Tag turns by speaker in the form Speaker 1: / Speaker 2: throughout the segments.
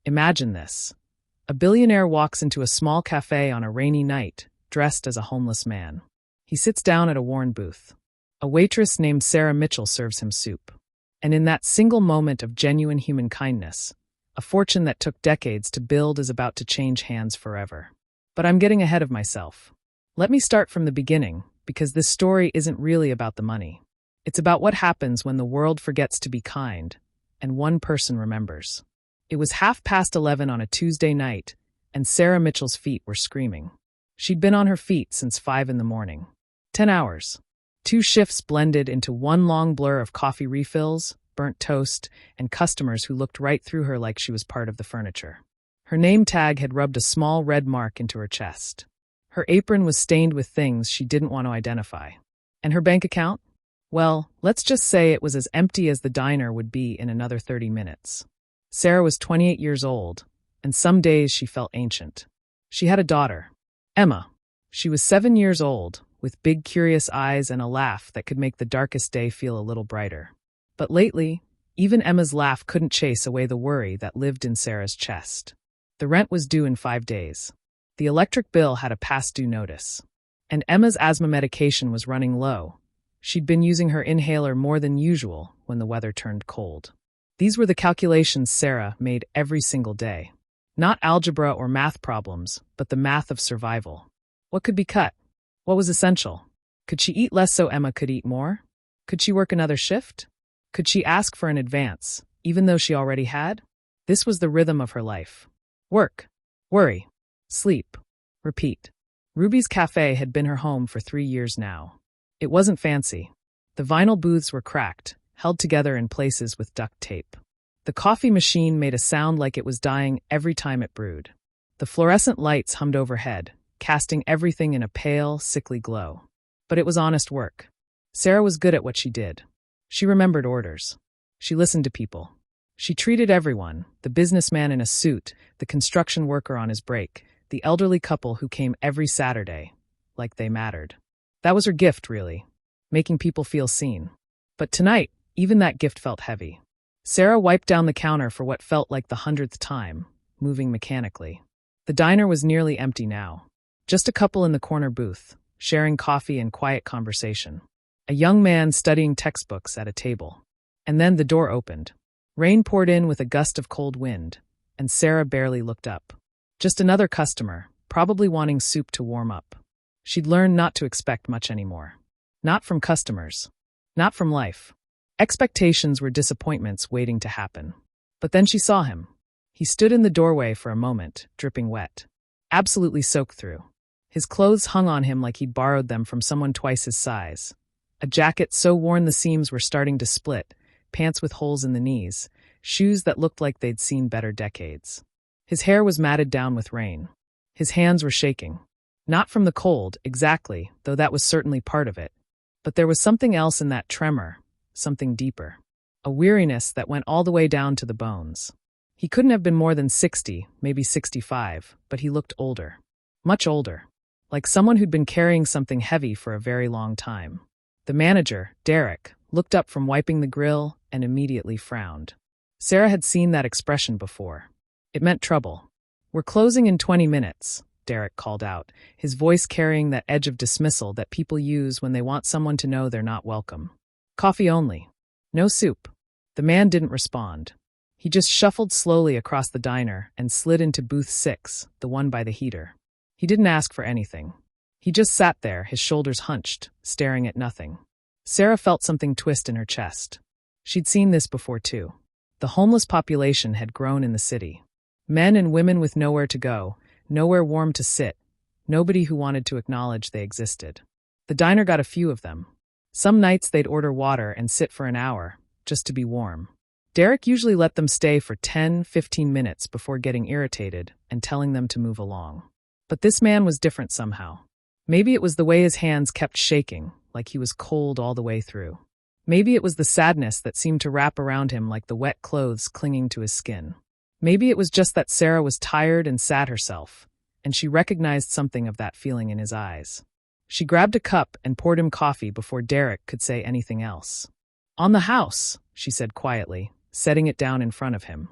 Speaker 1: Imagine this. A billionaire walks into a small cafe on a rainy night, dressed as a homeless man. He sits down at a worn booth. A waitress named Sarah Mitchell serves him soup. And in that single moment of genuine human kindness, a fortune that took decades to build is about to change hands forever. But I'm getting ahead of myself. Let me start from the beginning, because this story isn't really about the money. It's about what happens when the world forgets to be kind, and one person remembers. It was 11:30 on a Tuesday night, and Sarah Mitchell's feet were screaming. She'd been on her feet since 5 in the morning. 10 hours. 2 shifts blended into one long blur of coffee refills, burnt toast, and customers who looked right through her like she was part of the furniture. Her name tag had rubbed a small red mark into her chest. Her apron was stained with things she didn't want to identify. And her bank account? Well, let's just say it was as empty as the diner would be in another 30 minutes. Sarah was 28 years old, and some days she felt ancient. She had a daughter, Emma. She was 7 years old, with big curious eyes and a laugh that could make the darkest day feel a little brighter. But lately, even Emma's laugh couldn't chase away the worry that lived in Sarah's chest. The rent was due in 5 days. The electric bill had a past due notice. And Emma's asthma medication was running low. She'd been using her inhaler more than usual when the weather turned cold. These were the calculations Sarah made every single day. Not algebra or math problems, but the math of survival. What could be cut? What was essential? Could she eat less so Emma could eat more? Could she work another shift? Could she ask for an advance, even though she already had? This was the rhythm of her life. Work, worry, sleep, repeat. Ruby's Cafe had been her home for 3 years now. It wasn't fancy. The vinyl booths were cracked, held together in places with duct tape. The coffee machine made a sound like it was dying every time it brewed. The fluorescent lights hummed overhead, casting everything in a pale, sickly glow. But it was honest work. Sarah was good at what she did. She remembered orders. She listened to people. She treated everyone, the businessman in a suit, the construction worker on his break, the elderly couple who came every Saturday, like they mattered. That was her gift, really, making people feel seen. But tonight, even that gift felt heavy. Sarah wiped down the counter for what felt like the 100th time, moving mechanically. The diner was nearly empty now. Just a couple in the corner booth, sharing coffee and quiet conversation. A young man studying textbooks at a table. And then the door opened. Rain poured in with a gust of cold wind, and Sarah barely looked up. Just another customer, probably wanting soup to warm up. She'd learned not to expect much anymore. Not from customers. Not from life. Expectations were disappointments waiting to happen. But then she saw him. He stood in the doorway for a moment, dripping wet. Absolutely soaked through. His clothes hung on him like he'd borrowed them from someone twice his size. A jacket so worn the seams were starting to split, pants with holes in the knees, shoes that looked like they'd seen better decades. His hair was matted down with rain. His hands were shaking. Not from the cold, exactly, though that was certainly part of it. But there was something else in that tremor, something deeper. A weariness that went all the way down to the bones. He couldn't have been more than 60, maybe 65, but he looked older. Much older. Like someone who'd been carrying something heavy for a very long time. The manager, Derek, looked up from wiping the grill and immediately frowned. Sarah had seen that expression before. It meant trouble. "We're closing in 20 minutes, Derek called out, his voice carrying that edge of dismissal that people use when they want someone to know they're not welcome. "Coffee only. No soup." The man didn't respond. He just shuffled slowly across the diner and slid into booth 6, the one by the heater. He didn't ask for anything. He just sat there, his shoulders hunched, staring at nothing. Sarah felt something twist in her chest. She'd seen this before too. The homeless population had grown in the city. Men and women with nowhere to go, nowhere warm to sit, nobody who wanted to acknowledge they existed. The diner got a few of them. Some nights they'd order water and sit for an hour, just to be warm. Derek usually let them stay for 10-15 minutes before getting irritated and telling them to move along. But this man was different somehow. Maybe it was the way his hands kept shaking, like he was cold all the way through. Maybe it was the sadness that seemed to wrap around him like the wet clothes clinging to his skin. Maybe it was just that Sarah was tired and sad herself, and she recognized something of that feeling in his eyes. She grabbed a cup and poured him coffee before Derek could say anything else. "On the house," she said quietly, setting it down in front of him.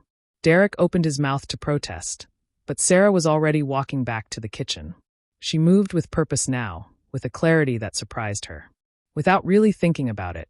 Speaker 1: Derek opened his mouth to protest, but Sarah was already walking back to the kitchen. She moved with purpose now, with a clarity that surprised her. Without really thinking about it,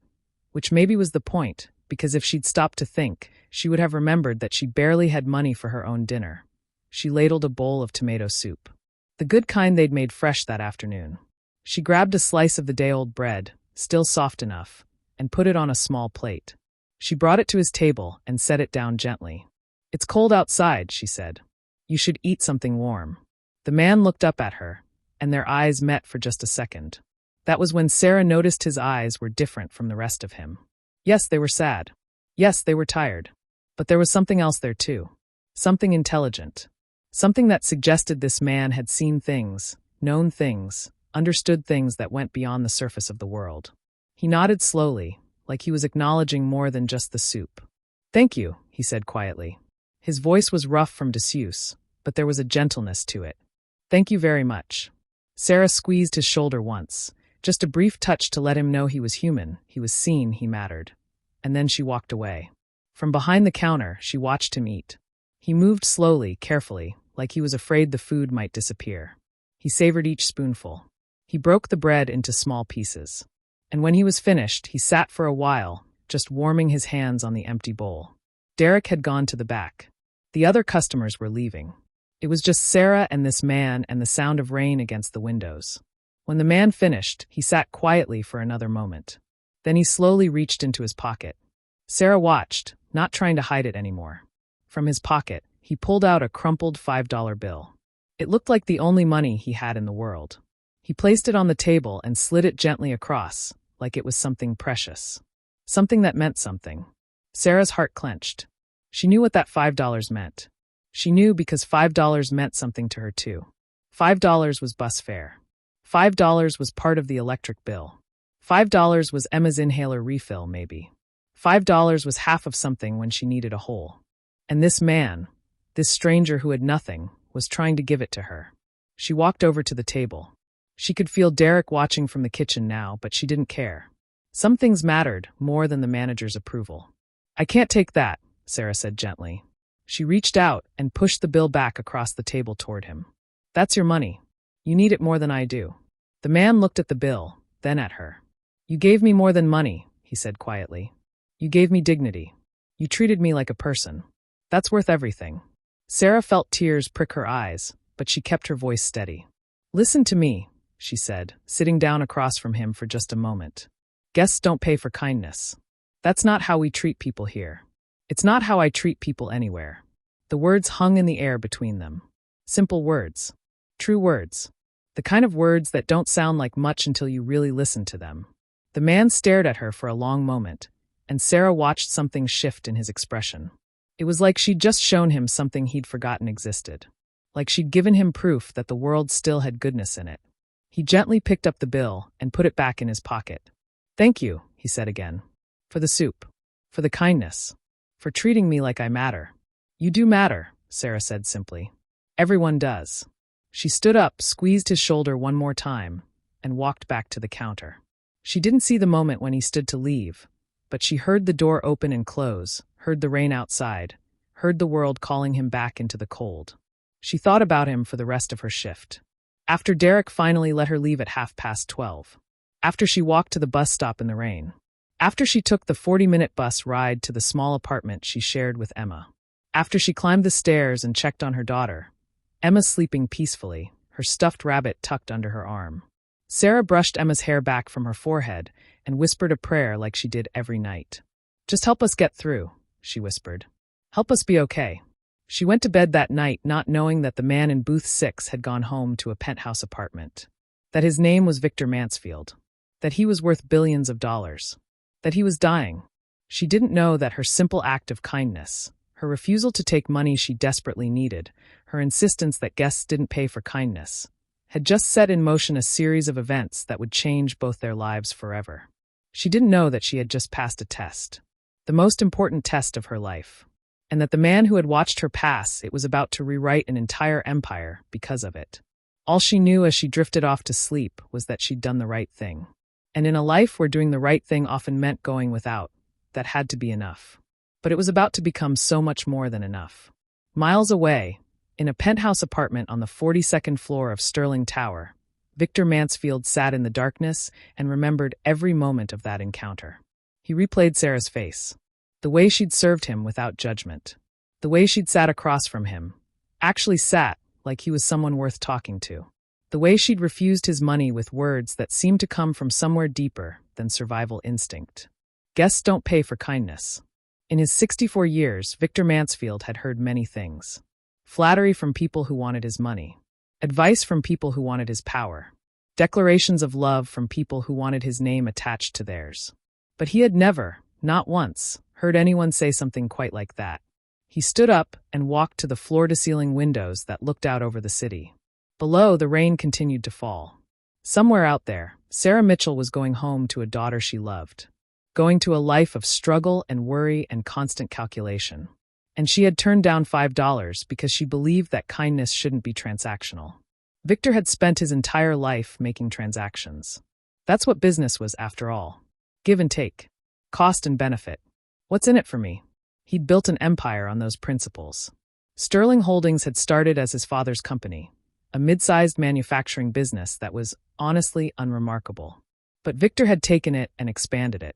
Speaker 1: which maybe was the point, because if she'd stopped to think, she would have remembered that she barely had money for her own dinner. She ladled a bowl of tomato soup, the good kind they'd made fresh that afternoon. She grabbed a slice of the day-old bread, still soft enough, and put it on a small plate. She brought it to his table and set it down gently. "It's cold outside," she said. "You should eat something warm." The man looked up at her, and their eyes met for just a second. That was when Sarah noticed his eyes were different from the rest of him. Yes, they were sad. Yes, they were tired. But there was something else there too. Something intelligent. Something that suggested this man had seen things, known things, understood things that went beyond the surface of the world. He nodded slowly, like he was acknowledging more than just the soup. "Thank you," he said quietly. His voice was rough from disuse, but there was a gentleness to it. "Thank you very much." Sarah squeezed his shoulder once, just a brief touch to let him know he was human, he was seen, he mattered. And then she walked away. From behind the counter, she watched him eat. He moved slowly, carefully, like he was afraid the food might disappear. He savored each spoonful. He broke the bread into small pieces. And when he was finished, he sat for a while, just warming his hands on the empty bowl. Derek had gone to the back. The other customers were leaving. It was just Sarah and this man and the sound of rain against the windows. When the man finished, he sat quietly for another moment. Then he slowly reached into his pocket. Sarah watched, not trying to hide it anymore. From his pocket, he pulled out a crumpled $5 bill. It looked like the only money he had in the world. He placed it on the table and slid it gently across, like it was something precious. Something that meant something. Sarah's heart clenched. She knew what that $5 meant. She knew because $5 meant something to her too. $5 was bus fare. $5 was part of the electric bill. $5 was Emma's inhaler refill, maybe. $5 was half of something when she needed a whole. And this man, this stranger who had nothing, was trying to give it to her. She walked over to the table. She could feel Derek watching from the kitchen now, but she didn't care. Some things mattered more than the manager's approval. "I can't take that," Sarah said gently. She reached out and pushed the bill back across the table toward him. "That's your money. You need it more than I do." The man looked at the bill, then at her. "You gave me more than money," he said quietly. "You gave me dignity. You treated me like a person. That's worth everything." Sarah felt tears prick her eyes, but she kept her voice steady. "Listen to me," she said, sitting down across from him for just a moment. "Guests don't pay for kindness. That's not how we treat people here. It's not how I treat people anywhere." The words hung in the air between them. Simple words. True words. The kind of words that don't sound like much until you really listen to them. The man stared at her for a long moment, and Sarah watched something shift in his expression. It was like she'd just shown him something he'd forgotten existed. Like she'd given him proof that the world still had goodness in it. He gently picked up the bill and put it back in his pocket. "Thank you," he said again. "For the soup. For the kindness. For treating me like I matter." "You do matter," Sarah said simply. "Everyone does." She stood up, squeezed his shoulder one more time, and walked back to the counter. She didn't see the moment when he stood to leave, but she heard the door open and close, heard the rain outside, heard the world calling him back into the cold. She thought about him for the rest of her shift. After Derek finally let her leave at 12:30. After she walked to the bus stop in the rain. After she took the 40-minute bus ride to the small apartment she shared with Emma. After she climbed the stairs and checked on her daughter. Emma sleeping peacefully, her stuffed rabbit tucked under her arm. Sarah brushed Emma's hair back from her forehead and whispered a prayer like she did every night. "Just help us get through," she whispered. "Help us be okay." She went to bed that night not knowing that the man in booth 6 had gone home to a penthouse apartment. That his name was Victor Mansfield. That he was worth billions of dollars. That he was dying. She didn't know that her simple act of kindness, her refusal to take money she desperately needed, her insistence that guests didn't pay for kindness, had just set in motion a series of events that would change both their lives forever. She didn't know that she had just passed a test. The most important test of her life. And that the man who had watched her pass it was about to rewrite an entire empire because of it. All she knew as she drifted off to sleep was that she'd done the right thing. And in a life where doing the right thing often meant going without, that had to be enough. But it was about to become so much more than enough. Miles away, in a penthouse apartment on the 42nd floor of Sterling Tower, Victor Mansfield sat in the darkness and remembered every moment of that encounter. He replayed Sarah's face, the way she'd served him without judgment, the way she'd sat across from him, actually sat like he was someone worth talking to, the way she'd refused his money with words that seemed to come from somewhere deeper than survival instinct. Guests don't pay for kindness. In his 64 years, Victor Mansfield had heard many things. Flattery from people who wanted his money. Advice from people who wanted his power. Declarations of love from people who wanted his name attached to theirs. But he had never, not once, heard anyone say something quite like that. He stood up and walked to the floor-to-ceiling windows that looked out over the city. Below, the rain continued to fall. Somewhere out there, Sarah Mitchell was going home to a daughter she loved. Going to a life of struggle and worry and constant calculation. And she had turned down $5 because she believed that kindness shouldn't be transactional. Victor had spent his entire life making transactions. That's what business was, after all. Give and take. Cost and benefit. What's in it for me? He'd built an empire on those principles. Sterling Holdings had started as his father's company, a mid-sized manufacturing business that was honestly unremarkable. But Victor had taken it and expanded it.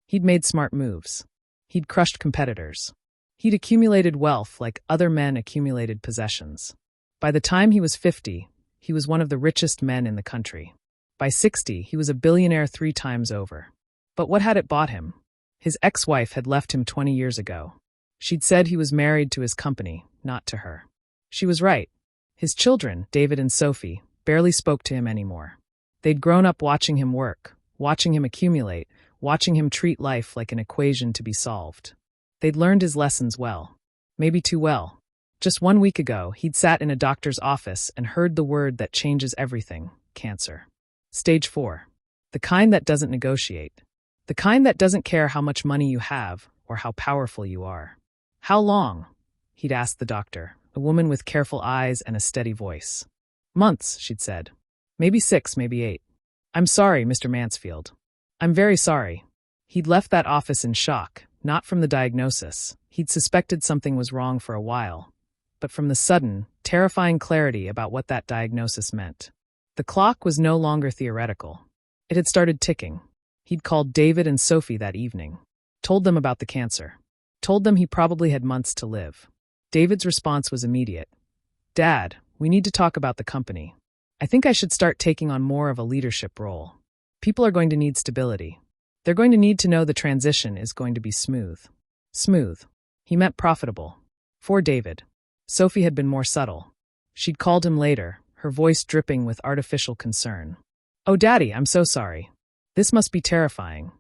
Speaker 1: He'd made smart moves. He'd crushed competitors. He'd accumulated wealth like other men accumulated possessions. By the time he was 50, he was one of the richest men in the country. By 60, he was a billionaire 3 times over. But what had it bought him? His ex-wife had left him 20 years ago. She'd said he was married to his company, not to her. She was right. His children, David and Sophie, barely spoke to him anymore. They'd grown up watching him work, watching him accumulate, watching him treat life like an equation to be solved. They'd learned his lessons well. Maybe too well. Just 1 week ago, he'd sat in a doctor's office and heard the word that changes everything: cancer. Stage 4. The kind that doesn't negotiate. The kind that doesn't care how much money you have or how powerful you are. How long? He'd asked the doctor, a woman with careful eyes and a steady voice. Months, she'd said. Maybe 6, maybe 8. I'm sorry, Mr. Mansfield. I'm very sorry. He'd left that office in shock, not from the diagnosis. He'd suspected something was wrong for a while, but from the sudden, terrifying clarity about what that diagnosis meant. The clock was no longer theoretical. It had started ticking. He'd called David and Sophie that evening. Told them about the cancer. Told them he probably had months to live. David's response was immediate. Dad, we need to talk about the company. I think I should start taking on more of a leadership role. People are going to need stability. They're going to need to know the transition is going to be smooth. Smooth. He meant profitable. For David. Sophie had been more subtle. She'd called him later, her voice dripping with artificial concern. Oh, Daddy, I'm so sorry. This must be terrifying.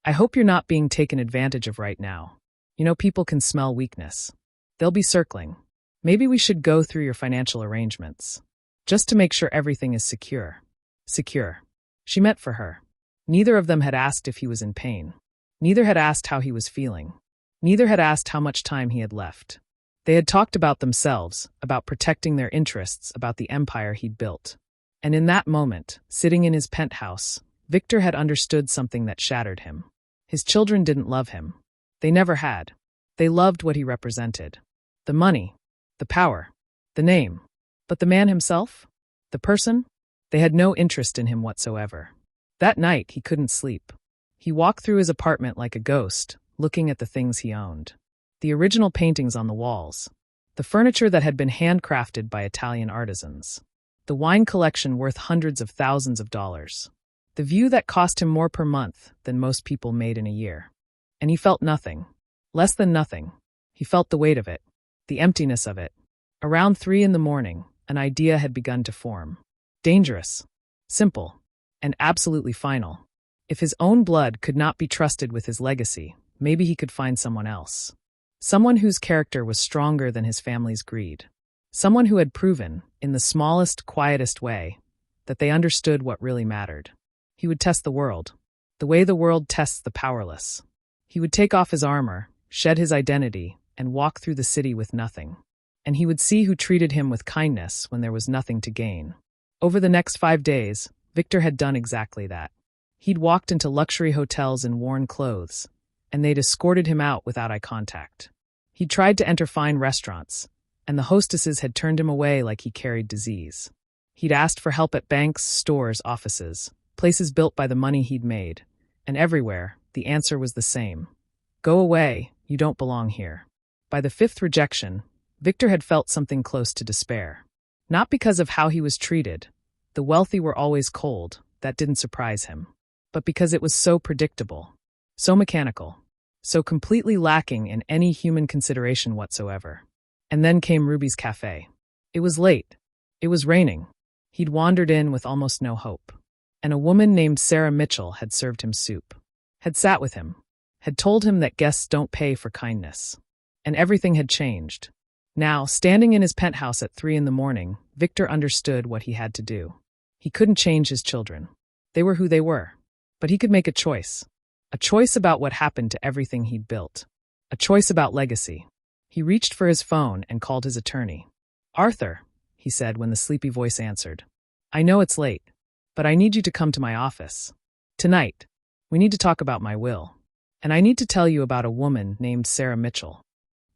Speaker 1: I hope you're not being taken advantage of right now. You know, people can smell weakness. They'll be circling. Maybe we should go through your financial arrangements. Just to make sure everything is secure. Secure. She meant for her. Neither of them had asked if he was in pain. Neither had asked how he was feeling. Neither had asked how much time he had left. They had talked about themselves, about protecting their interests, about the empire he'd built. And in that moment, sitting in his penthouse, Victor had understood something that shattered him. His children didn't love him. They never had. They loved what he represented. The money. The power. The name. But the man himself? The person? They had no interest in him whatsoever. That night, he couldn't sleep. He walked through his apartment like a ghost, looking at the things he owned. The original paintings on the walls. The furniture that had been handcrafted by Italian artisans. The wine collection worth hundreds of thousands of dollars. The view that cost him more per month than most people made in a year. And he felt nothing. Less than nothing. He felt the weight of it. The emptiness of it. Around 3 a.m, an idea had begun to form. Dangerous. Simple. And absolutely final. If his own blood could not be trusted with his legacy, maybe he could find someone else. Someone whose character was stronger than his family's greed. Someone who had proven, in the smallest, quietest way, that they understood what really mattered. He would test the world, the way the world tests the powerless. He would take off his armor, shed his identity, and walk through the city with nothing. And he would see who treated him with kindness when there was nothing to gain. Over the next 5 days, Victor had done exactly that. He'd walked into luxury hotels in worn clothes, and they'd escorted him out without eye contact. He'd tried to enter fine restaurants, and the hostesses had turned him away like he carried disease. He'd asked for help at banks, stores, offices, places built by the money he'd made, and everywhere, the answer was the same. Go away, you don't belong here. By the fifth rejection, Victor had felt something close to despair. Not because of how he was treated. The wealthy were always cold, that didn't surprise him. But because it was so predictable, so mechanical, so completely lacking in any human consideration whatsoever. And then came Ruby's cafe. It was late. It was raining. He'd wandered in with almost no hope. And a woman named Sarah Mitchell had served him soup, had sat with him, had told him that guests don't pay for kindness. And everything had changed. Now, standing in his penthouse at 3 a.m, Victor understood what he had to do. He couldn't change his children. They were who they were. But he could make a choice. A choice about what happened to everything he'd built. A choice about legacy. He reached for his phone and called his attorney. "Arthur," he said when the sleepy voice answered. "I know it's late, but I need you to come to my office. Tonight. We need to talk about my will. And I need to tell you about a woman named Sarah Mitchell."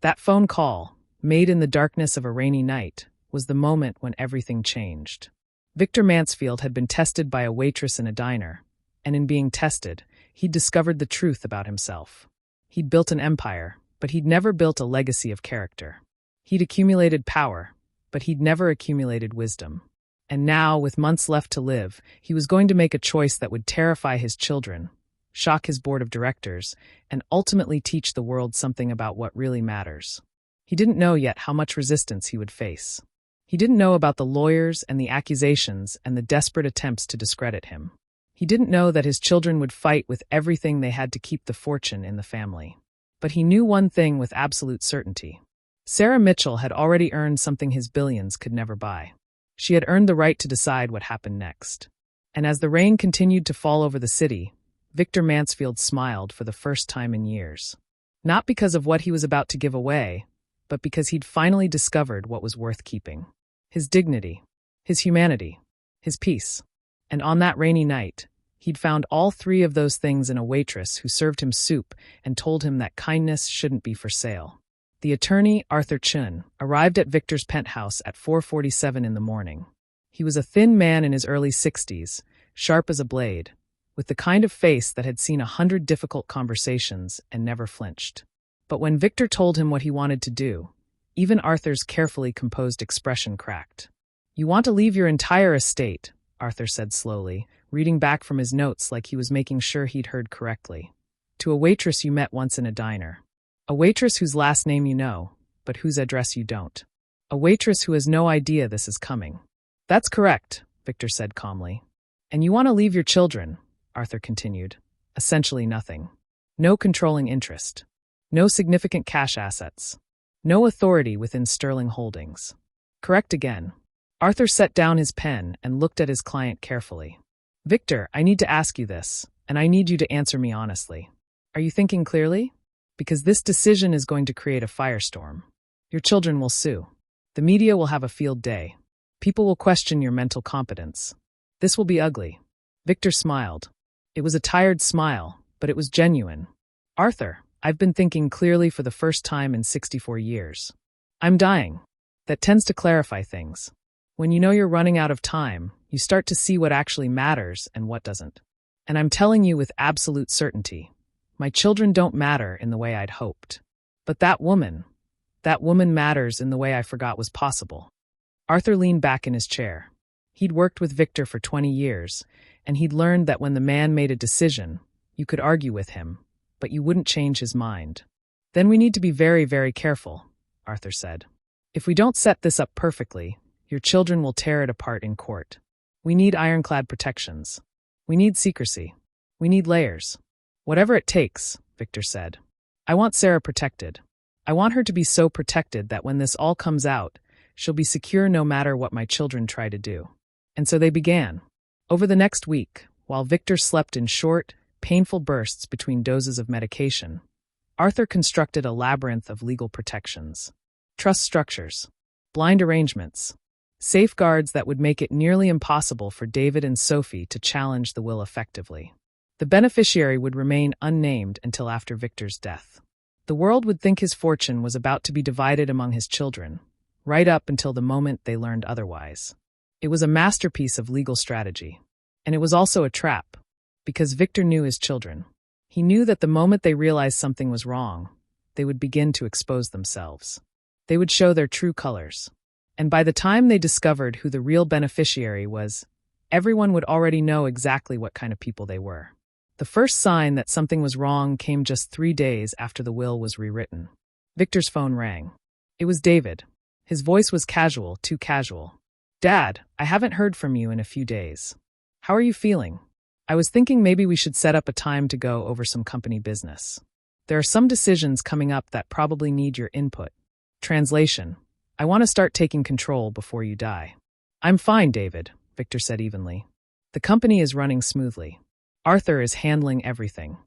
Speaker 1: That phone call, made in the darkness of a rainy night, was the moment when everything changed. Victor Mansfield had been tested by a waitress in a diner, and in being tested, he'd discovered the truth about himself. He'd built an empire, but he'd never built a legacy of character. He'd accumulated power, but he'd never accumulated wisdom. And now, with months left to live, he was going to make a choice that would terrify his children, shock his board of directors, and ultimately teach the world something about what really matters. He didn't know yet how much resistance he would face. He didn't know about the lawyers and the accusations and the desperate attempts to discredit him. He didn't know that his children would fight with everything they had to keep the fortune in the family. But he knew one thing with absolute certainty. Sarah Mitchell had already earned something his billions could never buy. She had earned the right to decide what happened next. And as the rain continued to fall over the city, Victor Mansfield smiled for the first time in years. Not because of what he was about to give away, but because he'd finally discovered what was worth keeping. His dignity, his humanity, his peace. And on that rainy night, he'd found all 3 of those things in a waitress who served him soup and told him that kindness shouldn't be for sale. The attorney, Arthur Chun, arrived at Victor's penthouse at 4:47 a.m. He was a thin man in his early 60s, sharp as a blade, with the kind of face that had seen 100 difficult conversations and never flinched. But when Victor told him what he wanted to do, even Arthur's carefully composed expression cracked. "You want to leave your entire estate," Arthur said slowly, reading back from his notes like he was making sure he'd heard correctly. "To a waitress you met once in a diner. A waitress whose last name you know, but whose address you don't. A waitress who has no idea this is coming." "That's correct," Victor said calmly. "And you want to leave your children," Arthur continued. "Essentially nothing. No controlling interest. No significant cash assets. No authority within Sterling Holdings." "Correct again." Arthur set down his pen and looked at his client carefully. "Victor, I need to ask you this, and I need you to answer me honestly. Are you thinking clearly? Because this decision is going to create a firestorm. Your children will sue. The media will have a field day. People will question your mental competence. This will be ugly." Victor smiled. It was a tired smile, but it was genuine. "Arthur, I've been thinking clearly for the first time in 64 years. I'm dying. That tends to clarify things. When you know you're running out of time, you start to see what actually matters and what doesn't. And I'm telling you with absolute certainty, my children don't matter in the way I'd hoped. But that woman matters in the way I forgot was possible." Arthur leaned back in his chair. He'd worked with Victor for 20 years, and he'd learned that when the man made a decision, you could argue with him, but you wouldn't change his mind. "Then we need to be very, very careful," Arthur said. "If we don't set this up perfectly, your children will tear it apart in court. We need ironclad protections. We need secrecy. We need layers. Whatever it takes," Victor said. "I want Sarah protected. I want her to be so protected that when this all comes out, she'll be secure no matter what my children try to do." And so they began. Over the next week, while Victor slept in short, painful bursts between doses of medication, Arthur constructed a labyrinth of legal protections. Trust structures, blind arrangements, safeguards that would make it nearly impossible for David and Sophie to challenge the will effectively. The beneficiary would remain unnamed until after Victor's death. The world would think his fortune was about to be divided among his children, right up until the moment they learned otherwise. It was a masterpiece of legal strategy. And it was also a trap, because Victor knew his children. He knew that the moment they realized something was wrong, they would begin to expose themselves. They would show their true colors. And by the time they discovered who the real beneficiary was, everyone would already know exactly what kind of people they were. The first sign that something was wrong came just 3 days after the will was rewritten. Victor's phone rang. It was David. His voice was casual, too casual. "Dad, I haven't heard from you in a few days. How are you feeling? I was thinking maybe we should set up a time to go over some company business. There are some decisions coming up that probably need your input." Translation: I want to start taking control before you die. "I'm fine, David," Victor said evenly. "The company is running smoothly. Arthur is handling everything."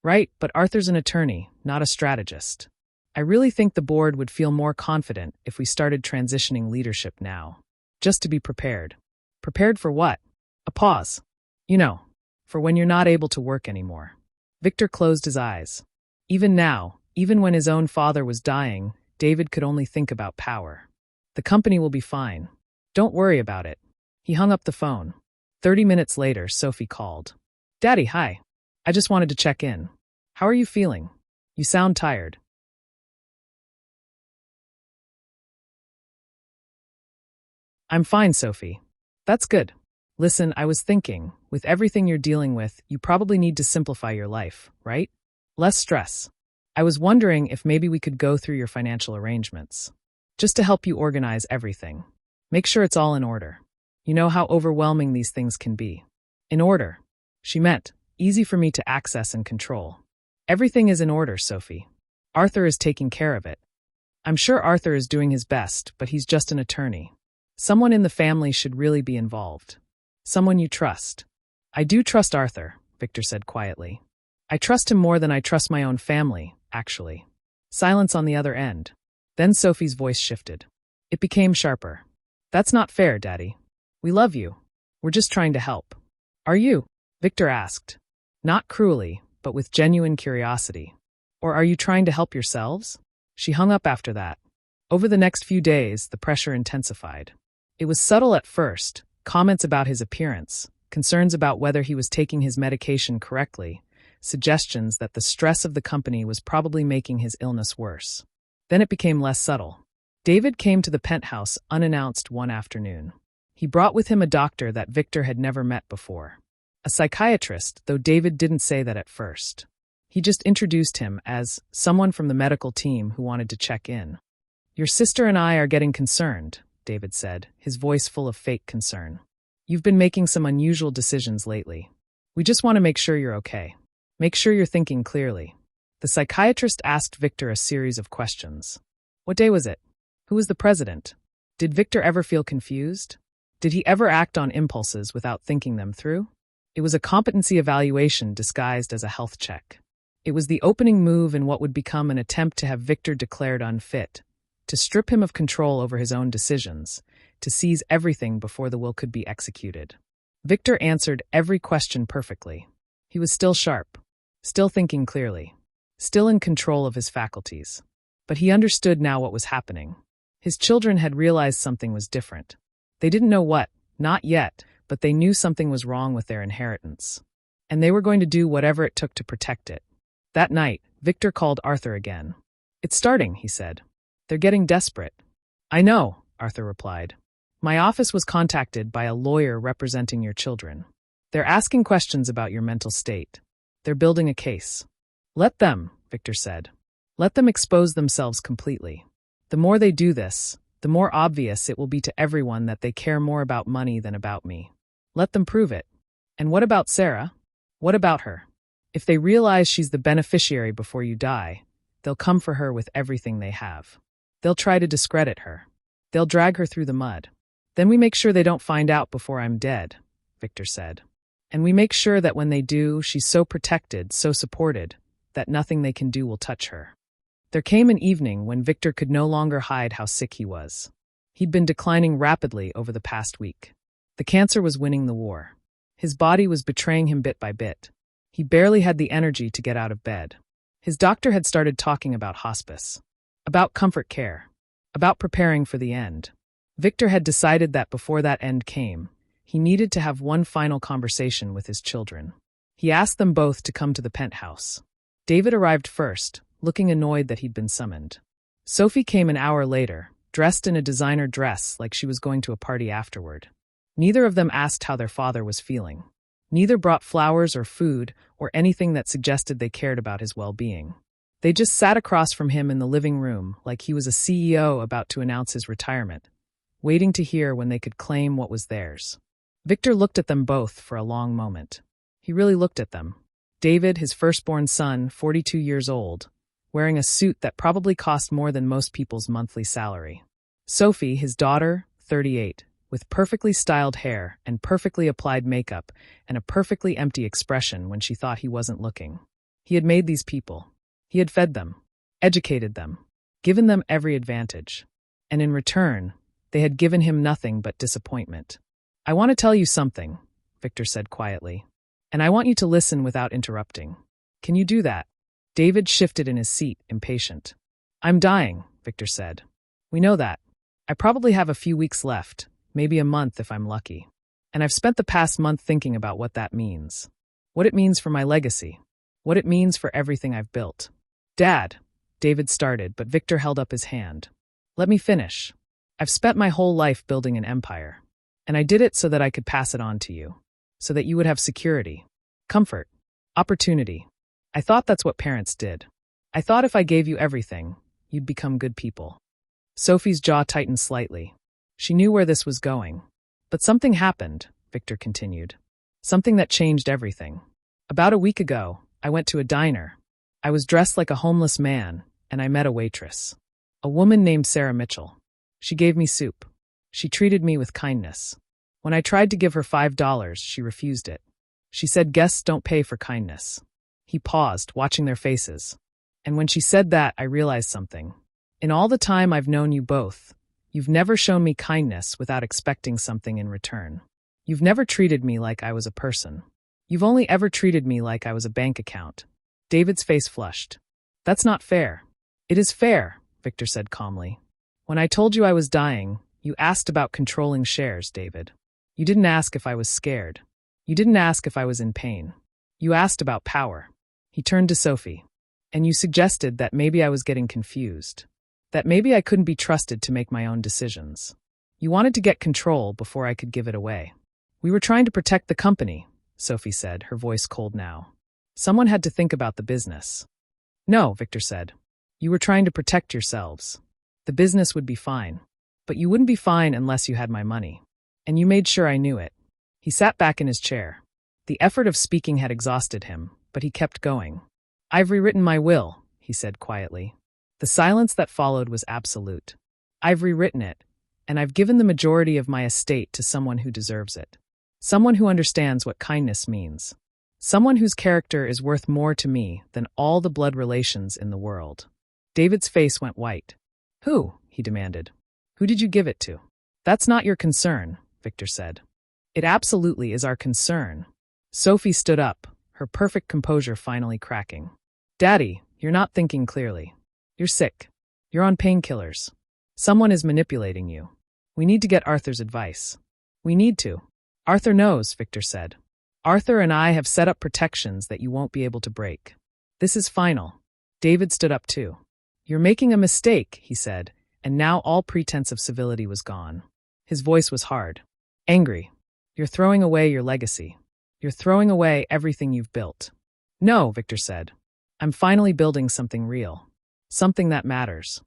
Speaker 1: "Right, but Arthur's an attorney, not a strategist. I really think the board would feel more confident if we started transitioning leadership now. Just to be prepared." "Prepared for what?" A pause. "You know, for when you're not able to work anymore." Victor closed his eyes. Even now, even when his own father was dying, David could only think about power. "The company will be fine. Don't worry about it." He hung up the phone. 30 minutes later, Sophie called. "Daddy, hi. I just wanted to check in. How are you feeling? You sound tired." "I'm fine, Sophie." "That's good. Listen, I was thinking, with everything you're dealing with, you probably need to simplify your life, right? Less stress. I was wondering if maybe we could go through your financial arrangements. Just to help you organize everything. Make sure it's all in order. You know how overwhelming these things can be." "In order?" She meant, easy for me to access and control. "Everything is in order, Sophie. Arthur is taking care of it. I'm sure Arthur is doing his best, but he's just an attorney. Someone in the family should really be involved. Someone you trust." "I do trust Arthur," Victor said quietly. "I trust him more than I trust my own family, actually." Silence on the other end. Then Sophie's voice shifted. It became sharper. "That's not fair, Daddy. We love you. We're just trying to help." "Are you?" Victor asked. Not cruelly, but with genuine curiosity. "Or are you trying to help yourselves?" She hung up after that. Over the next few days, the pressure intensified. It was subtle at first. Comments about his appearance, concerns about whether he was taking his medication correctly, suggestions that the stress of the company was probably making his illness worse. Then it became less subtle. David came to the penthouse unannounced one afternoon. He brought with him a doctor that Victor had never met before. A psychiatrist, though David didn't say that at first. He just introduced him as someone from the medical team who wanted to check in. "Your sister and I are getting concerned," David said, his voice full of fake concern. "You've been making some unusual decisions lately. We just want to make sure you're okay. Make sure you're thinking clearly." The psychiatrist asked Victor a series of questions. What day was it? Who was the president? Did Victor ever feel confused? Did he ever act on impulses without thinking them through? It was a competency evaluation disguised as a health check. It was the opening move in what would become an attempt to have Victor declared unfit, to strip him of control over his own decisions, to seize everything before the will could be executed. Victor answered every question perfectly. He was still sharp, still thinking clearly, still in control of his faculties. But he understood now what was happening. His children had realized something was different. They didn't know what, not yet, but they knew something was wrong with their inheritance. And they were going to do whatever it took to protect it. That night, Victor called Arthur again. "It's starting," he said. "They're getting desperate." "I know," Arthur replied. "My office was contacted by a lawyer representing your children. They're asking questions about your mental state. They're building a case." "Let them," Victor said. "Let them expose themselves completely. The more they do this, the more obvious it will be to everyone that they care more about money than about me. Let them prove it. And what about Sarah? What about her? If they realize she's the beneficiary before you die, they'll come for her with everything they have. They'll try to discredit her. They'll drag her through the mud. Then we make sure they don't find out before I'm dead," Victor said. "And we make sure that when they do, she's so protected, so supported, that nothing they can do will touch her." There came an evening when Victor could no longer hide how sick he was. He'd been declining rapidly over the past week. The cancer was winning the war. His body was betraying him bit by bit. He barely had the energy to get out of bed. His doctor had started talking about hospice, about comfort care, about preparing for the end. Victor had decided that before that end came, he needed to have one final conversation with his children. He asked them both to come to the penthouse. David arrived first, looking annoyed that he'd been summoned. Sophie came an hour later, dressed in a designer dress like she was going to a party afterward. Neither of them asked how their father was feeling. Neither brought flowers or food or anything that suggested they cared about his well-being. They just sat across from him in the living room like he was a CEO about to announce his retirement, waiting to hear when they could claim what was theirs. Victor looked at them both for a long moment. He really looked at them. David, his firstborn son, 42 years old, wearing a suit that probably cost more than most people's monthly salary. Sophie, his daughter, 38, with perfectly styled hair and perfectly applied makeup and a perfectly empty expression when she thought he wasn't looking. He had made these people. He had fed them, educated them, given them every advantage. And in return, they had given him nothing but disappointment. "I want to tell you something," Victor said quietly. "And I want you to listen without interrupting. Can you do that?" David shifted in his seat, impatient. "I'm dying," Victor said. "We know that. I probably have a few weeks left, maybe a month if I'm lucky. And I've spent the past month thinking about what that means. What it means for my legacy. What it means for everything I've built." "Dad," David started, but Victor held up his hand. "Let me finish. I've spent my whole life building an empire. And I did it so that I could pass it on to you. So that you would have security, comfort, opportunity. I thought that's what parents did. I thought if I gave you everything, you'd become good people." Sophie's jaw tightened slightly. She knew where this was going. "But something happened," Victor continued. "Something that changed everything. About a week ago, I went to a diner. I was dressed like a homeless man, and I met a waitress. A woman named Sarah Mitchell. She gave me soup. She treated me with kindness. When I tried to give her $5, she refused it. She said guests don't pay for kindness." He paused, watching their faces. "And when she said that, I realized something. In all the time I've known you both, you've never shown me kindness without expecting something in return. You've never treated me like I was a person. You've only ever treated me like I was a bank account." David's face flushed. "That's not fair." "It is fair," Victor said calmly. "When I told you I was dying, you asked about controlling shares, David. You didn't ask if I was scared. You didn't ask if I was in pain. You asked about power." He turned to Sophie. "And you suggested that maybe I was getting confused. That maybe I couldn't be trusted to make my own decisions. You wanted to get control before I could give it away." "We were trying to protect the company," Sophie said, her voice cold now. "Someone had to think about the business." "No," Victor said. "You were trying to protect yourselves. The business would be fine. But you wouldn't be fine unless you had my money. And you made sure I knew it." He sat back in his chair. The effort of speaking had exhausted him, but he kept going. "I've rewritten my will," he said quietly. The silence that followed was absolute. "I've rewritten it, and I've given the majority of my estate to someone who deserves it. Someone who understands what kindness means. Someone whose character is worth more to me than all the blood relations in the world." David's face went white. "Who?" he demanded. "Who did you give it to?" "That's not your concern," Victor said. "It absolutely is our concern." Sophie stood up, her perfect composure finally cracking. "Daddy, you're not thinking clearly. You're sick. You're on painkillers. Someone is manipulating you. We need to get Arthur's advice. We need to." "Arthur knows," Victor said. "Arthur and I have set up protections that you won't be able to break. This is final." David stood up too. "You're making a mistake," he said, and now all pretense of civility was gone. His voice was hard. Angry. "You're throwing away your legacy. You're throwing away everything you've built." "No," Victor said. "I'm finally building something real. Something that matters."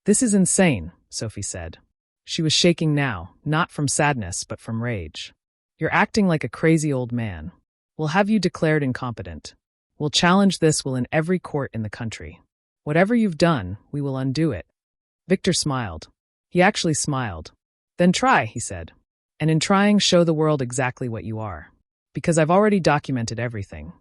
Speaker 1: "This is insane," Sophie said. She was shaking now, not from sadness but from rage. "You're acting like a crazy old man. We'll have you declared incompetent. We'll challenge this will in every court in the country. Whatever you've done, we will undo it." Victor smiled. He actually smiled. "Then try," he said. "And in trying, show the world exactly what you are. Because I've already documented everything.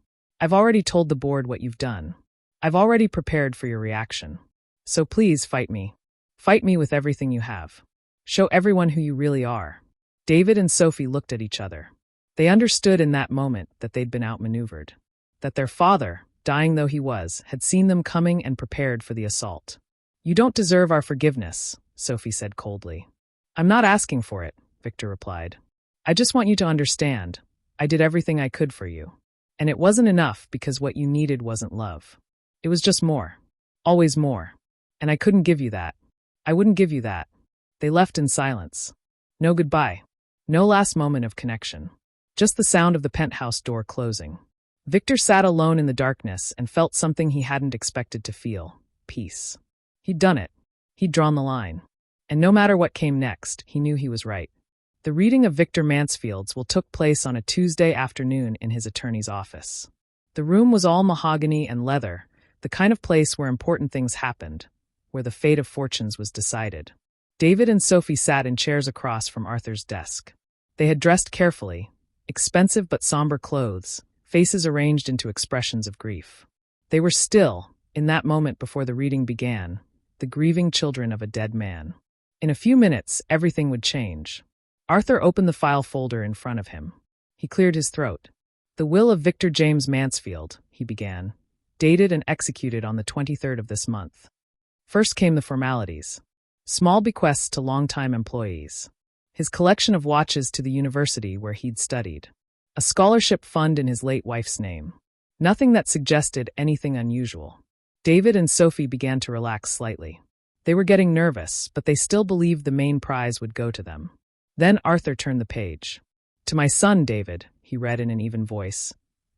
Speaker 1: I've already told the board what you've done. I've already prepared for your reaction. So please fight me. Fight me with everything you have. Show everyone who you really are." David and Sophie looked at each other. They understood in that moment that they'd been outmaneuvered. that their father, dying though he was, had seen them coming and prepared for the assault. "You don't deserve our forgiveness," Sophie said coldly. "I'm not asking for it," Victor replied. "I just want you to understand. I did everything I could for you. And it wasn't enough because what you needed wasn't love. It was just more. Always more. And I couldn't give you that. I wouldn't give you that." They left in silence. No goodbye. No last moment of connection. Just the sound of the penthouse door closing. Victor sat alone in the darkness and felt something he hadn't expected to feel: peace. He'd done it. He'd drawn the line. And no matter what came next, he knew he was right. The reading of Victor Mansfield's will took place on a Tuesday afternoon in his attorney's office. The room was all mahogany and leather, the kind of place where important things happened, where the fate of fortunes was decided. David and Sophie sat in chairs across from Arthur's desk. They had dressed carefully, expensive but somber clothes, faces arranged into expressions of grief. They were still, in that moment before the reading began, the grieving children of a dead man. In a few minutes, everything would change. Arthur opened the file folder in front of him. He cleared his throat. "The will of Victor James Mansfield," he began, "dated and executed on the 23rd of this month." First came the formalities. Small bequests to longtime employees. His collection of watches to the university where he'd studied. A scholarship fund in his late wife's name. Nothing that suggested anything unusual. David and Sophie began to relax slightly. They were getting nervous, but they still believed the main prize would go to them. Then Arthur turned the page. "To my son, David," he read in an even voice,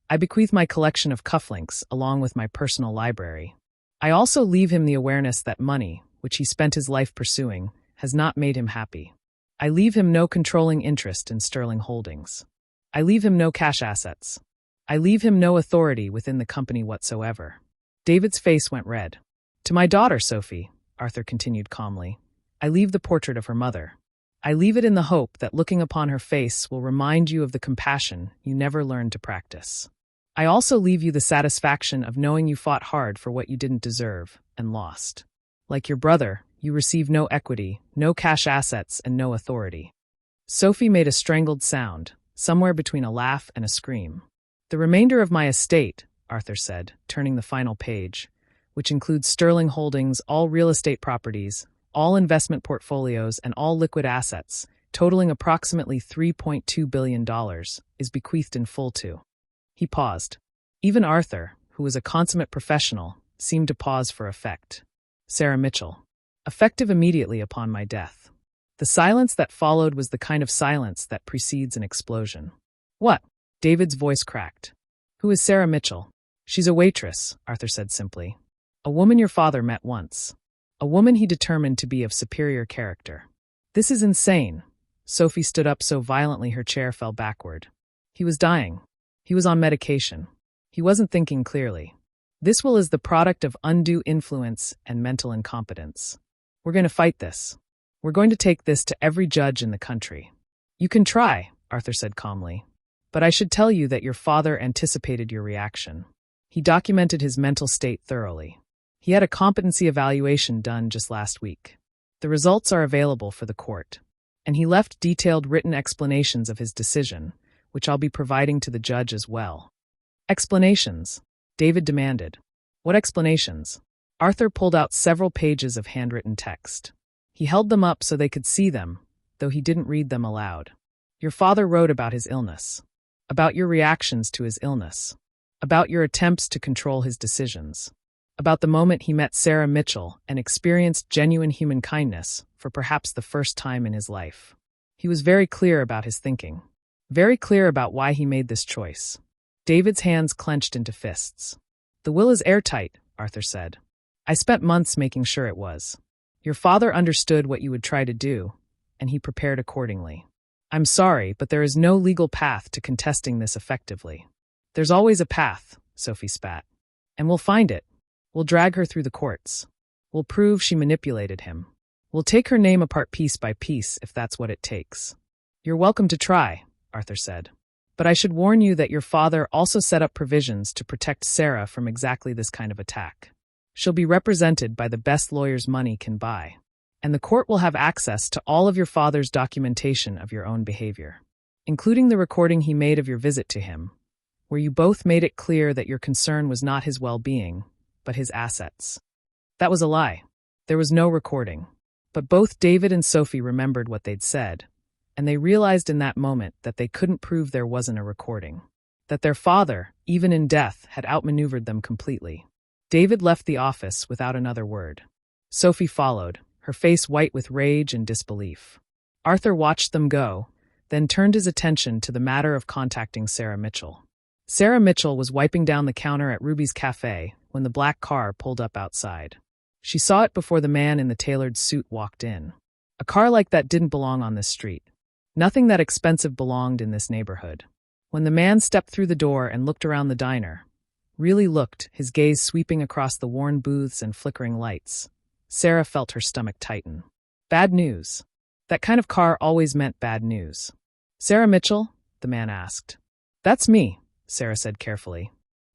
Speaker 1: "I bequeath my collection of cufflinks along with my personal library. I also leave him the awareness that money, which he spent his life pursuing, has not made him happy. I leave him no controlling interest in Sterling Holdings. I leave him no cash assets. I leave him no authority within the company whatsoever." David's face went red. "To my daughter, Sophie," Arthur continued calmly, "I leave the portrait of her mother. I leave it in the hope that looking upon her face will remind you of the compassion you never learned to practice. I also leave you the satisfaction of knowing you fought hard for what you didn't deserve and lost. Like your brother, you received no equity, no cash assets, and no authority." Sophie made a strangled sound, somewhere between a laugh and a scream. "The remainder of my estate," Arthur said, turning the final page, "which includes Sterling Holdings, all real estate properties, all investment portfolios, and all liquid assets, totaling approximately $3.2 billion, is bequeathed in full to." He paused. Even Arthur, who was a consummate professional, seemed to pause for effect. "Sarah Mitchell. Effective immediately upon my death." The silence that followed was the kind of silence that precedes an explosion. "What?" David's voice cracked. "Who is Sarah Mitchell?" "She's a waitress," Arthur said simply. "A woman your father met once. A woman he determined to be of superior character." "This is insane." Sophie stood up so violently her chair fell backward. "He was dying. He was on medication. He wasn't thinking clearly. This will is the product of undue influence and mental incompetence. We're going to fight this. We're going to take this to every judge in the country." "You can try," Arthur said calmly. "But I should tell you that your father anticipated your reaction. He documented his mental state thoroughly. He had a competency evaluation done just last week. The results are available for the court. And he left detailed written explanations of his decision, which I'll be providing to the judge as well." "Explanations?" David demanded. "What explanations?" Arthur pulled out several pages of handwritten text. He held them up so they could see them, though he didn't read them aloud. "Your father wrote about his illness. About your reactions to his illness. About your attempts to control his decisions. About the moment he met Sarah Mitchell and experienced genuine human kindness for perhaps the first time in his life. He was very clear about his thinking. Very clear about why he made this choice." David's hands clenched into fists. "The will is airtight," Arthur said. "I spent months making sure it was. Your father understood what you would try to do, and he prepared accordingly. I'm sorry, but there is no legal path to contesting this effectively." "There's always a path," Sophie spat. "And we'll find it. We'll drag her through the courts. We'll prove she manipulated him. We'll take her name apart piece by piece if that's what it takes." "You're welcome to try," Arthur said. "But I should warn you that your father also set up provisions to protect Sarah from exactly this kind of attack. She'll be represented by the best lawyers money can buy. And the court will have access to all of your father's documentation of your own behavior, including the recording he made of your visit to him, where you both made it clear that your concern was not his well-being, but his assets. That was a lie. There was no recording. But both David and Sophie remembered what they'd said, and they realized in that moment that they couldn't prove there wasn't a recording. That their father, even in death, had outmaneuvered them completely. David left the office without another word. Sophie followed, her face white with rage and disbelief. Arthur watched them go, then turned his attention to the matter of contacting Sarah Mitchell. Sarah Mitchell was wiping down the counter at Ruby's cafe when the black car pulled up outside. She saw it before the man in the tailored suit walked in. A car like that didn't belong on this street. Nothing that expensive belonged in this neighborhood. When the man stepped through the door and looked around the diner, really looked, his gaze sweeping across the worn booths and flickering lights, Sarah felt her stomach tighten. Bad news. That kind of car always meant bad news. Sarah Mitchell? The man asked. That's me, Sarah said carefully.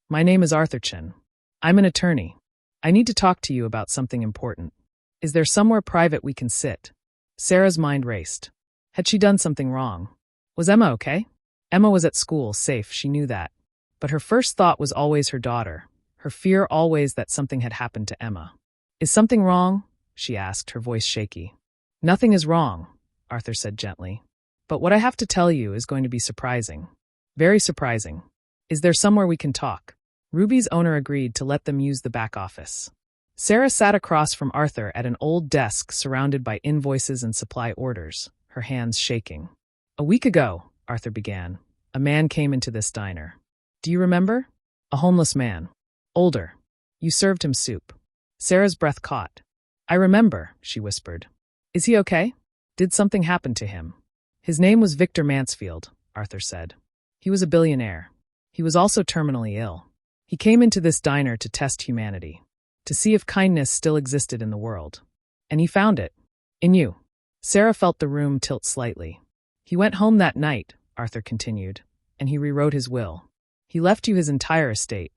Speaker 1: My name is Arthur Chin. I'm an attorney. I need to talk to you about something important. Is there somewhere private we can sit? Sarah's mind raced. Had she done something wrong? Was Emma okay? Emma was at school, safe, she knew that. But her first thought was always her daughter, her fear always that something had happened to Emma. Is something wrong? She asked, her voice shaky. Nothing is wrong, Arthur said gently. But what I have to tell you is going to be surprising. Very surprising. Is there somewhere we can talk? Ruby's owner agreed to let them use the back office. Sarah sat across from Arthur at an old desk surrounded by invoices and supply orders, her hands shaking. A week ago, Arthur began, a man came into this diner. Do you remember? A homeless man. Older. You served him soup. Sarah's breath caught. I remember, she whispered. Is he okay? Did something happen to him? His name was Victor Mansfield, Arthur said. He was a billionaire. He was also terminally ill. He came into this diner to test humanity, to see if kindness still existed in the world. And he found it. In you. Sarah felt the room tilt slightly. He went home that night, Arthur continued, and he rewrote his will. He left you his entire estate.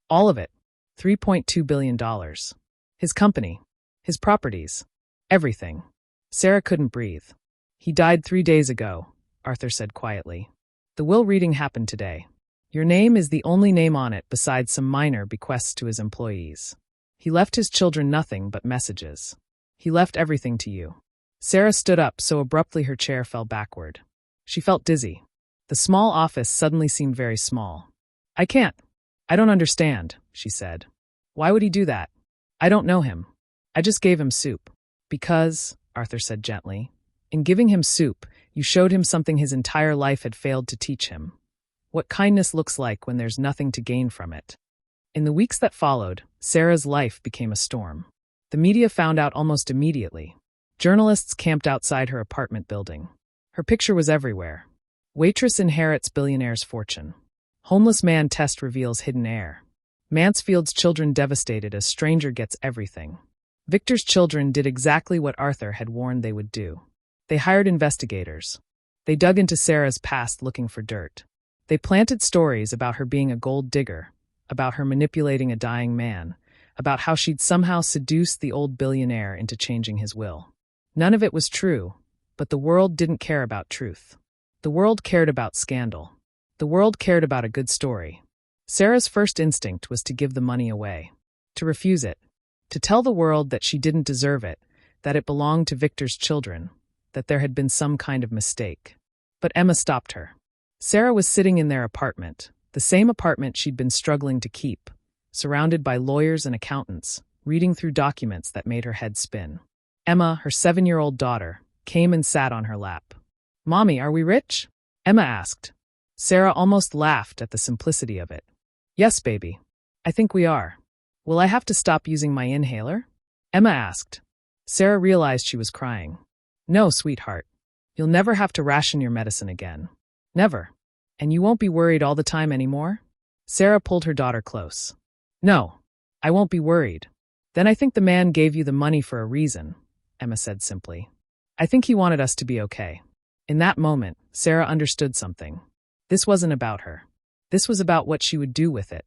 Speaker 1: All of it. $3.2 billion. His company. His properties. Everything. Sarah couldn't breathe. He died 3 days ago, Arthur said quietly. The will reading happened today. Your name is the only name on it besides some minor bequests to his employees. He left his children nothing but messages. He left everything to you. Sarah stood up so abruptly her chair fell backward. She felt dizzy. The small office suddenly seemed very small. I don't understand, she said. Why would he do that? I don't know him. I just gave him soup. Because, Arthur said gently, in giving him soup, you showed him something his entire life had failed to teach him. What kindness looks like when there's nothing to gain from it. In the weeks that followed, Sarah's life became a storm. The media found out almost immediately. Journalists camped outside her apartment building. Her picture was everywhere. Waitress inherits billionaire's fortune. Homeless man test reveals hidden heir. Mansfield's children devastated as stranger gets everything. Victor's children did exactly what Arthur had warned they would do. They hired investigators. They dug into Sarah's past looking for dirt. They planted stories about her being a gold digger, about her manipulating a dying man, about how she'd somehow seduced the old billionaire into changing his will. None of it was true, but the world didn't care about truth. The world cared about scandal. The world cared about a good story. Sarah's first instinct was to give the money away, to refuse it, to tell the world that she didn't deserve it, that it belonged to Victor's children, that there had been some kind of mistake. But Emma stopped her. Sarah was sitting in their apartment, the same apartment she'd been struggling to keep, surrounded by lawyers and accountants, reading through documents that made her head spin. Emma, her 7-year-old daughter, came and sat on her lap. Mommy, are we rich? Emma asked. Sarah almost laughed at the simplicity of it. Yes, baby. I think we are. Will I have to stop using my inhaler? Emma asked. Sarah realized she was crying. No, sweetheart. You'll never have to ration your medicine again. Never. And you won't be worried all the time anymore? Sarah pulled her daughter close. No, I won't be worried. Then I think the man gave you the money for a reason, Emma said simply. I think he wanted us to be okay. In that moment, Sarah understood something. This wasn't about her. This was about what she would do with it.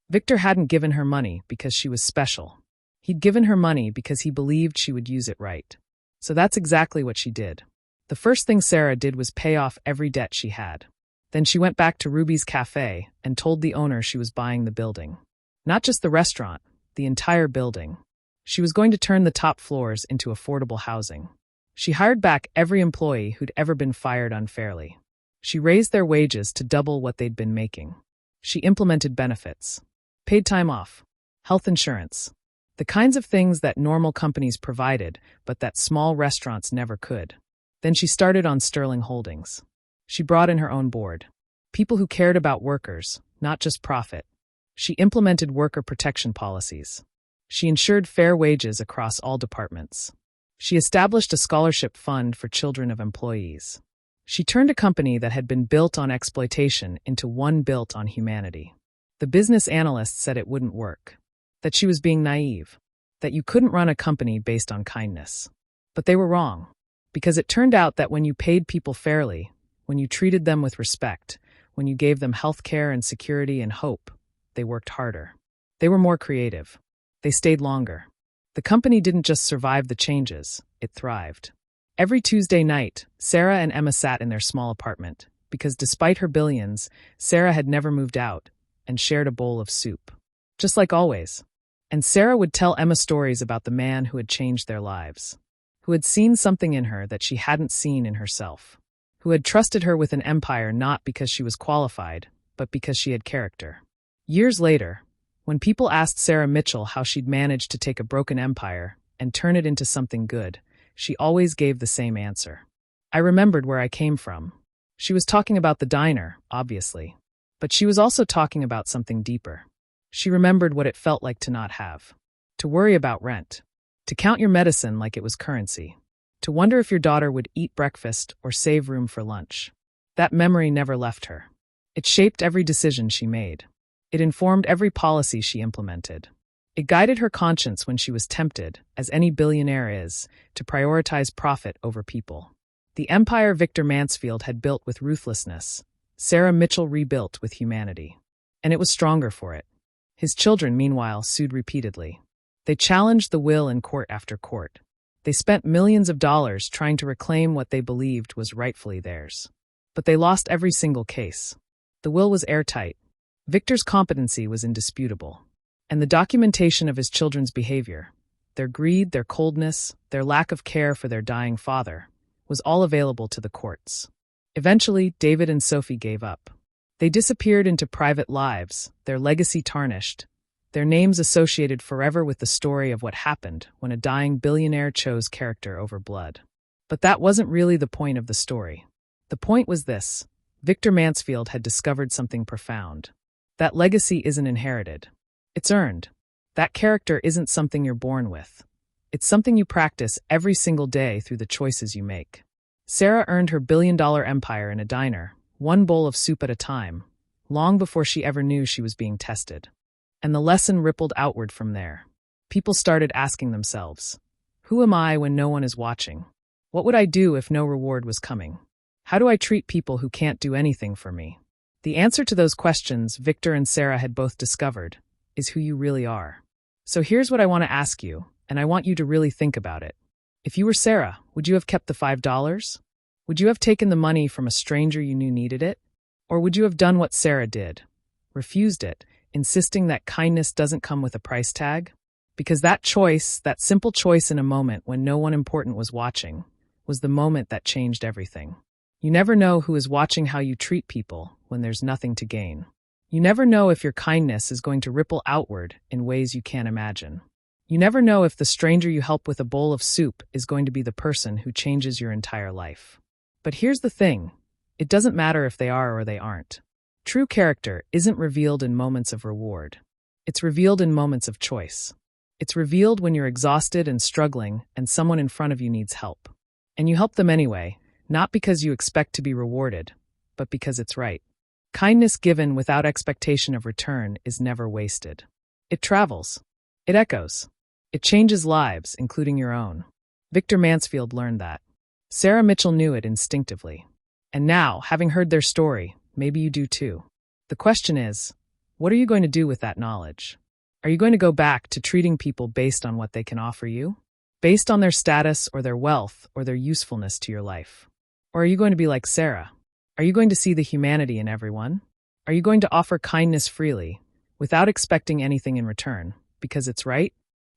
Speaker 1: Victor hadn't given her money because she was special. He'd given her money because he believed she would use it right. So that's exactly what she did. The first thing Sarah did was pay off every debt she had. Then she went back to Ruby's cafe and told the owner she was buying the building. Not just the restaurant, the entire building. She was going to turn the top floors into affordable housing. She hired back every employee who'd ever been fired unfairly. She raised their wages to double what they'd been making. She implemented benefits. Paid time off. Health insurance. The kinds of things that normal companies provided, but that small restaurants never could. Then she started on Sterling Holdings. She brought in her own board. People who cared about workers, not just profit. She implemented worker protection policies. She ensured fair wages across all departments. She established a scholarship fund for children of employees. She turned a company that had been built on exploitation into one built on humanity. The business analysts said it wouldn't work, that she was being naive, that you couldn't run a company based on kindness. But they were wrong, because it turned out that when you paid people fairly, when you treated them with respect, when you gave them health care and security and hope, they worked harder. They were more creative. They stayed longer. The company didn't just survive the changes, it thrived. Every Tuesday night, Sarah and Emma sat in their small apartment, because despite her billions, Sarah had never moved out and shared a bowl of soup. Just like always. And Sarah would tell Emma stories about the man who had changed their lives, who had seen something in her that she hadn't seen in herself, who had trusted her with an empire not because she was qualified, but because she had character. Years later, when people asked Sarah Mitchell how she'd managed to take a broken empire and turn it into something good, she always gave the same answer. I remembered where I came from. She was talking about the diner, obviously, but she was also talking about something deeper. She remembered what it felt like to not have, to worry about rent, to count your medicine like it was currency, to wonder if your daughter would eat breakfast or save room for lunch. That memory never left her. It shaped every decision she made. It informed every policy she implemented. It guided her conscience when she was tempted, as any billionaire is, to prioritize profit over people. The empire Victor Mansfield had built with ruthlessness, Sarah Mitchell rebuilt with humanity. And it was stronger for it. His children, meanwhile, sued repeatedly. They challenged the will in court after court. They spent millions of dollars trying to reclaim what they believed was rightfully theirs. But they lost every single case. The will was airtight. Victor's competency was indisputable. And the documentation of his children's behavior, their greed, their coldness, their lack of care for their dying father, was all available to the courts. Eventually, David and Sophie gave up. They disappeared into private lives, their legacy tarnished, their names associated forever with the story of what happened when a dying billionaire chose character over blood. But that wasn't really the point of the story. The point was this: Victor Mansfield had discovered something profound. That legacy isn't inherited. It's earned. That character isn't something you're born with. It's something you practice every single day through the choices you make. Sarah earned her billion-dollar empire in a diner, one bowl of soup at a time, long before she ever knew she was being tested. And the lesson rippled outward from there. People started asking themselves, who am I when no one is watching? What would I do if no reward was coming? How do I treat people who can't do anything for me? The answer to those questions Victor and Sarah had both discovered is who you really are. So here's what I want to ask you, and I want you to really think about it. If you were Sarah, would you have kept the $5? Would you have taken the money from a stranger you knew needed it? Or would you have done what Sarah did? Refused it, insisting that kindness doesn't come with a price tag? Because that choice, that simple choice in a moment when no one important was watching, was the moment that changed everything. You never know who is watching how you treat people when there's nothing to gain. You never know if your kindness is going to ripple outward in ways you can't imagine. You never know if the stranger you help with a bowl of soup is going to be the person who changes your entire life. But here's the thing. It doesn't matter if they are or they aren't. True character isn't revealed in moments of reward. It's revealed in moments of choice. It's revealed when you're exhausted and struggling and someone in front of you needs help. And you help them anyway, not because you expect to be rewarded, but because it's right. Kindness given without expectation of return is never wasted. It travels. It echoes. It changes lives, including your own. Victor Mansfield learned that. Sarah Mitchell knew it instinctively. And now, having heard their story, maybe you do too. The question is, what are you going to do with that knowledge? Are you going to go back to treating people based on what they can offer you? Based on their status or their wealth or their usefulness to your life? Or are you going to be like Sarah? Are you going to see the humanity in everyone? Are you going to offer kindness freely, without expecting anything in return, because it's right?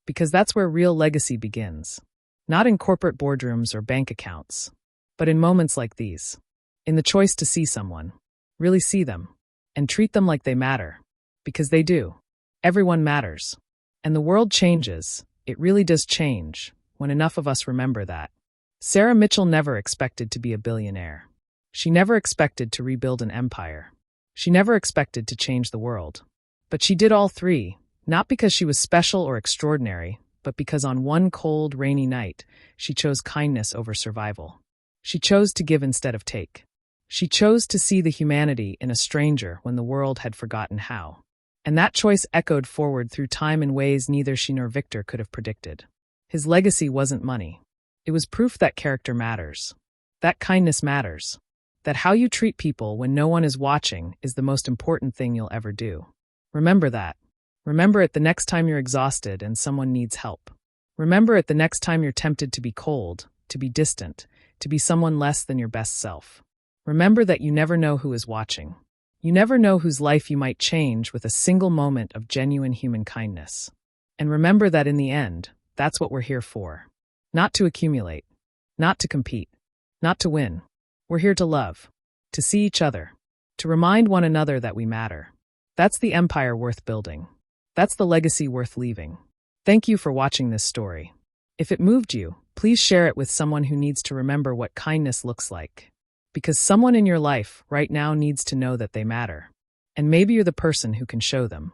Speaker 1: Because that's where real legacy begins. Not in corporate boardrooms or bank accounts, but in moments like these. In the choice to see someone, really see them, and treat them like they matter. Because they do. Everyone matters. And the world changes, it really does change, when enough of us remember that. Sarah Mitchell never expected to be a billionaire. She never expected to rebuild an empire. She never expected to change the world. But she did all three, not because she was special or extraordinary, but because on one cold, rainy night, she chose kindness over survival. She chose to give instead of take. She chose to see the humanity in a stranger when the world had forgotten how. And that choice echoed forward through time in ways neither she nor Victor could have predicted. His legacy wasn't money. It was proof that character matters. That kindness matters. That how you treat people when no one is watching is the most important thing you'll ever do. Remember that. Remember it the next time you're exhausted and someone needs help. Remember it the next time you're tempted to be cold, to be distant, to be someone less than your best self. Remember that you never know who is watching. You never know whose life you might change with a single moment of genuine human kindness. And remember that in the end, that's what we're here for. Not to accumulate. Not to compete. Not to win. We're here to love. To see each other. To remind one another that we matter. That's the empire worth building. That's the legacy worth leaving. Thank you for watching this story. If it moved you, please share it with someone who needs to remember what kindness looks like. Because someone in your life right now needs to know that they matter. And maybe you're the person who can show them.